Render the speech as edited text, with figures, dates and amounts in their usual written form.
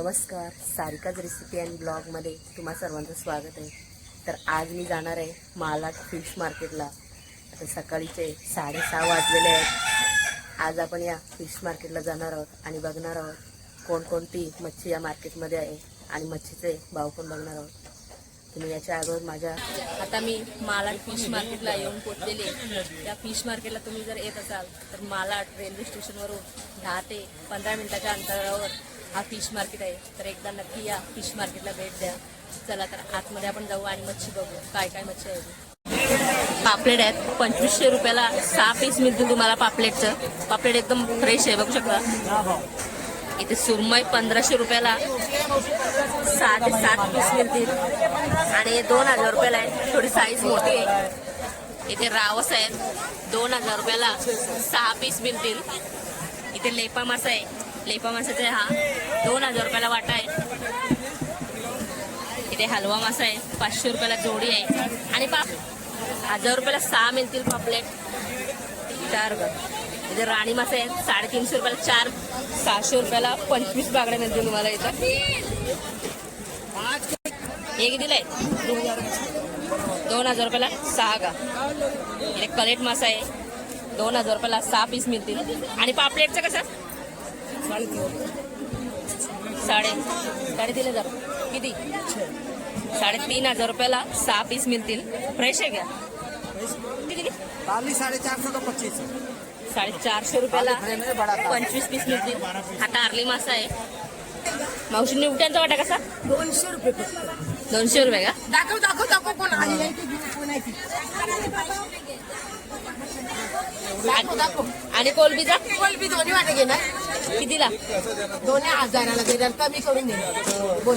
नमस्कार, Sarika's recipe and ब्लॉगमध्ये तुम्हा सर्वांचं स्वागत आहे। तर आज मी जाणार आहे मालाड फिश मार्केटला। आता सकाळीचे 6:30 वाजलेले आहेत। आज आपण या फिश मार्केटला जाणार आहोत आणि बघणार आहोत कोणकोणती मच्छी या मार्केटमध्ये आहे आणि मच्छीचे भाव पण बघणार आहोत। तुम्ही याच्या अगोदर आता मी मालाड फिश मार्केटला येऊन पोहोचलेली आहे। त्या फिश मार्केटला तुम्ही जर येत असाल तर मालाड रेल्वे स्टेशनवरून 10 ते 15 मिनिटाच्या अंतरावर हा फिश मार्केट आहे। तर एकदा नक्की या फिश मार्केटला भेट द्या। चला तर आतमध्ये आपण जाऊ आणि मच्छी बघू काय काय मच्छी आहे। पापलेट आहेत 2500 रुपयाला 6 पीस मिळतील तुम्हाला। पापलेट एकदम फ्रेश आहे, बघू शकता। इथे सुरमई 1500 रुपयाला 6 ते 7 पीस मिळतील आणि 2000 रुपयाला आहे। थोडी साईज मोठी आहे। इथे रावस आहेत 2000 रुपयाला 6 पीस मिळतील। इथे लेपा मासा आहे, लेपा मासाचा हा 2000 रुपयाला वाटा आहे। इथे हलवा मासा आहे 500 रुपयाला जोडी आहे आणि 1000 रुपयाला 6 मिळतील पापलेट 4 ग। इथे राणी मासा आहे 350 रुपयाला 4, 600 रुपयाला 25 बागड्या मिळतील तुम्हाला। इथं हे कितीला आहे? 2000 रुपयाला 6 गा। इथे कलेट मासा आहे 2000 रुपयाला 6 पीस मिळतील आणि पापलेटचं कसं 3,500 किती 3,500 रुपयाला 6 पीस मिळतील। फ्रेश आहे क्या? किती 450 का 25 450 रुपयाला 25 पीस मिळतील। हा टारली मासा आहे। मावशी निवट्यांचा वाटा कसा? 200 रुपये 200 रुपये का? दाखव कोण आली नाही आणि कोलबीचा कोलबी दोन्ही वाटे घेणार कितीला? 2,000ला घेणार, कमी करून देणार। बोल